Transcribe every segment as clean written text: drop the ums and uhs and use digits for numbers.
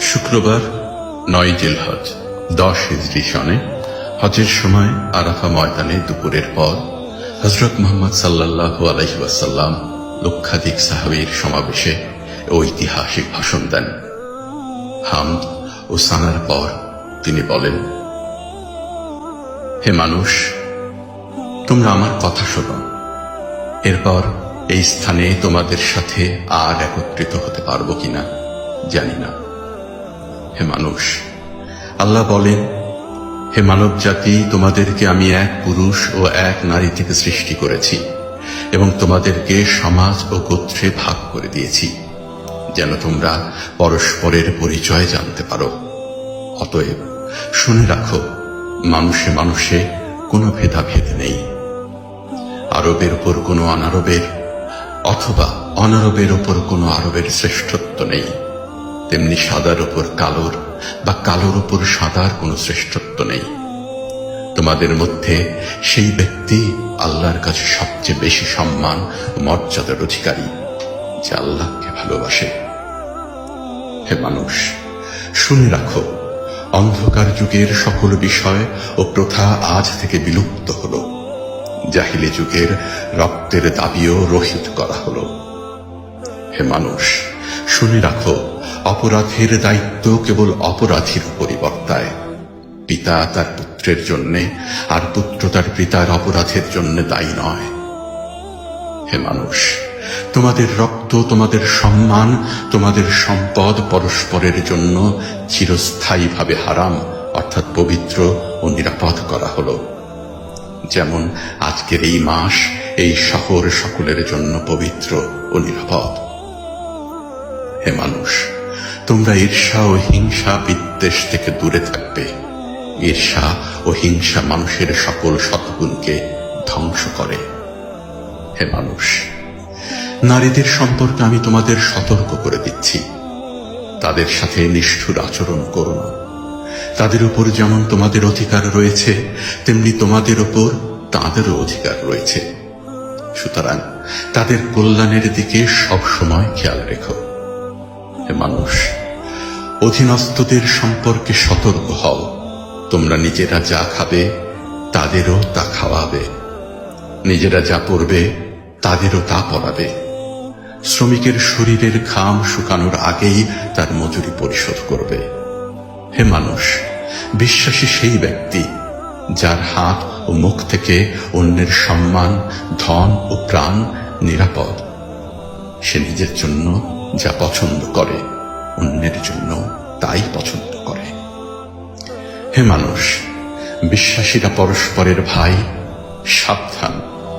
শুক্রবার ৯ জিলহজ ১০ হিজরি সনে হজের সময় আরাফা ময়দানে দুপুরের পর হযরত মুহাম্মদ সাল্লাল্লাহু আলাইহি ওয়াসাল্লাম লক্ষাধিক সাহাবীর সমাবেশে ঐতিহাসিক ভাষণ দেন। হামদ ও সানার পর তিনি বলেন, হে মানুষ, তোমরা আমার কথা শোনো। এরপর এই স্থানে তোমাদের সাথে আর একত্রিত হতে পারবো কিনা জানি না। হে মানুষ, আল্লাহ বলেন, হে মানব জাতি, তোমাদেরকে আমি এক পুরুষ ও এক নারী থেকে সৃষ্টি করেছি এবং তোমাদেরকে সমাজ ও গোত্রে ভাগ করে দিয়েছি যেন তোমরা পরস্পরের পরিচয় জানতে পারো। অতএব শুনে রাখো, মানুষে মানুষে কোনো ভেদাভেদ নেই। আরবের উপর কোনো অনারবের অথবা অনারবের উপর কোনো আরবের শ্রেষ্ঠত্ব নেই, তেমনি সাদার উপর কালোর বা কালোর উপর সাদার কোনো শ্রেষ্ঠত্ব নেই। তোমাদের মধ্যে সেই ব্যক্তি আল্লাহর কাছে সবচেয়ে বেশি সম্মান ও মর্যাদার অধিকারী যে আল্লাহকে ভালোবাসে। হে মানুষ, শুনে রাখো, অন্ধকার যুগের সকল বিষয় ও প্রথা আজ থেকে বিলুপ্ত হলো। জাহিলি যুগের রক্তের দাবিও রহিত করা হলো। হে মানুষ, শুনে রাখো, অপরাধের দায়িত্ব কেবল অপরাধীর উপরই বর্তায়। পিতা তার পুত্রের জন্যে আর পুত্র তার পিতার অপরাধের জন্য দায়ী নয়। হে মানুষ, তোমাদের রক্ত, তোমাদের সম্মান, তোমাদের সম্পদ পরস্পরের জন্য চিরস্থায়ীভাবে হারাম অর্থাৎ পবিত্র ও নিরাপদ করা হলো। যেমন আজকের এই মাস, এই শহর সকলের জন্য পবিত্র ও নিরাপদ। হে মানুষ, তোমরা ঈর্ষা ও হিংসা বিদ্বেষ থেকে দূরে থাকবে। ঈর্ষা ও হিংসা মানুষের সকল সদ্গুণকে ধ্বংস করে। হে মানুষ, নারীদের সম্পর্কে আমি তোমাদের সতর্ক করে দিচ্ছি, তাদের সাথে নিষ্ঠুর আচরণ করো না। তাদের উপর যেমন তোমাদের অধিকার রয়েছে, তেমনি তোমাদের উপর তাদেরও অধিকার রয়েছে। সুতরাং তাদের কল্যাণের দিকে সব সময় খেয়াল রেখো। হে মানুষ, অধীনস্থদের সম্পর্কে সতর্ক হও। তোমরা নিজেরা যা খাবে তাদেরও তা খাওয়াবে, নিজেরা যা পরবে তাদেরও তা পরাবে। শ্রমিকের শরীরের ঘাম শুকানোর আগেই তার মজুরি পরিশোধ করবে। হে মানুষ, বিশ্বাসী সেই ব্যক্তি যার হাত ও মুখ থেকে অন্যের সম্মান, ধন ও প্রাণ নিরাপদ। সে নিজের জন্য যা পছন্দ করে, অন্যের জন্য তাই পছন্দ করে। হে মানুষ, বিশ্বাসীরা পরস্পরের ভাই। সাবধান,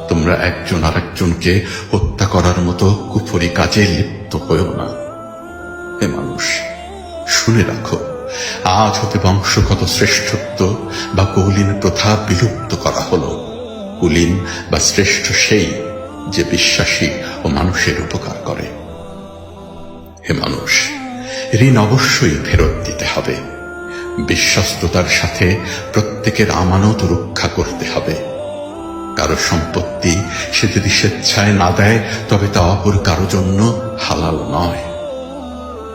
তোমরা একজন আরেকজনকে হত্যা করার মতো কুফরি কাজে লিপ্ত হয়েও না। হে মানুষ, শুনে রাখো, আজ হতে বংশগত শ্রেষ্ঠত্ব বা কৌলীন প্রথা বিলুপ্ত করা হলো। কুলীন বা শ্রেষ্ঠ সেই যে বিশ্বাসী ও মানুষের উপকার করে। হে মানুষ, ঋণ অবশ্যই ফেরত দিতে হবে। বিশ্বস্ততার সাথে প্রত্যেকের আমানত রক্ষা করতে হবে। কারো সম্পত্তি সে যদি স্বেচ্ছায় না দেয়, তবে তা অপর কারো জন্য হালাল নয়।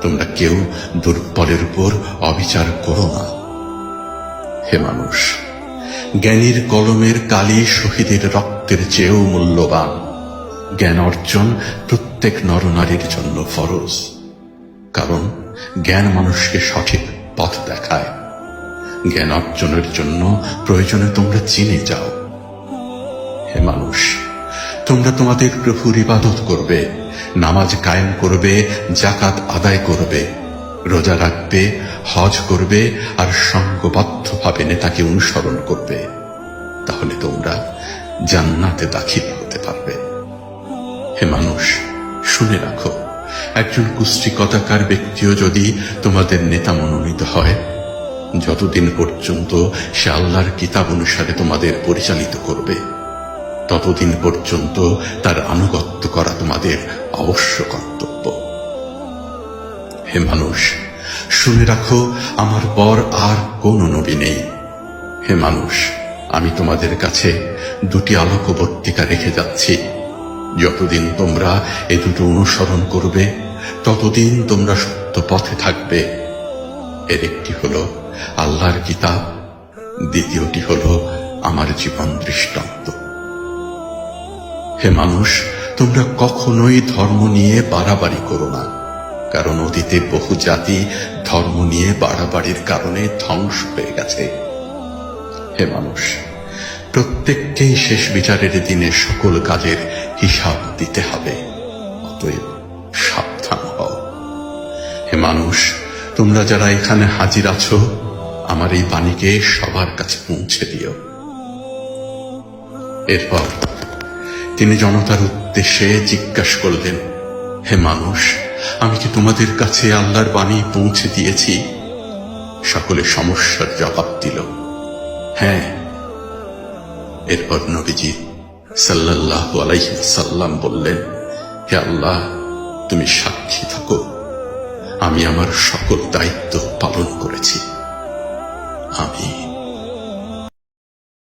তোমরা কেউ দুর্বলের উপর অবিচার করো না। হে মানুষ, জ্ঞানীর কলমের কালি শহীদের রক্তের চেয়েও মূল্যবান। জ্ঞান অর্জন প্রত্যেক নরনারীর জন্য ফরজ, কারণ জ্ঞান মানুষকে সঠিক পথ দেখায়। জ্ঞান অর্জনের জন্য প্রয়োজনে তোমরা চিনে যাও। হে মানুষ, তোমরা তোমাদের প্রভুর ইবাদত করবে, নামাজ কায়েম করবে, যাকাত আদায় করবে, রোজা রাখবে, হজ করবে আর সঙ্গবদ্ধভাবে নেতাকে অনুসরণ করবে। তাহলে তোমরা জান্নাতে দাখিল হতে পারবে। হে মানুষ, শুনে রাখো, একজন কুস্তিকতাকার ব্যক্তিও যদি তোমাদের নেতা মনোনীত হয়, যতদিন পর্যন্ত সে আল্লাহর কিতাব অনুসারে তোমাদের পরিচালিত করবে, ততদিন পর্যন্ত তার আনুগত্য করা তোমাদের অবশ্য কর্তব্য। হে মানুষ, শুনে রাখো, আমার পর আর কোন নবী নেই। হে মানুষ, আমি তোমাদের কাছে দুটি আলোকবর্তিকা রেখে যাচ্ছি। যতদিন তোমরা এ দুটো অনুসরণ করবে ততদিন তোমরা সত্য পথে থাকবে। এর একটি হলো আল্লাহর কিতাব, দ্বিতীয়টি হলো আমার জীবন দৃষ্টান্ত। হে মানুষ, তোমরা কখনোই ধর্ম নিয়ে বাড়াবাড়ি করো না, কারণ অতীতে বহু জাতি ধর্ম নিয়ে বাড়াবাড়ির কারণে ধ্বংস হয়ে গেছে। হে মানুষ, প্রত্যেককেই শেষ বিচারের দিনে সকল কাজের হিসাব দিতে হবে, অতএব সাবধান হও। হে মানুষ, তোমরা যারা এখানে হাজির আছো, আমার এই বাণীকে সবার কাছে পৌঁছে দিও। এরপর তিনি জনতার উদ্দেশ্যে জিজ্ঞাসা করলেন, হে মানুষ, আমি কি তোমাদের কাছে আল্লাহর বাণী পৌঁছে দিয়েছি? সকলে সমস্যার জবাব দিল, হ্যাঁ। এরপর নবীজি সাল্লাল্লাহু আলাইহি ওয়াসাল্লাম বললেন, হে আল্লাহ, তুমি সাক্ষী থাকো, আমি আমার সকল দায়িত্ব পালন করেছি। আমিন।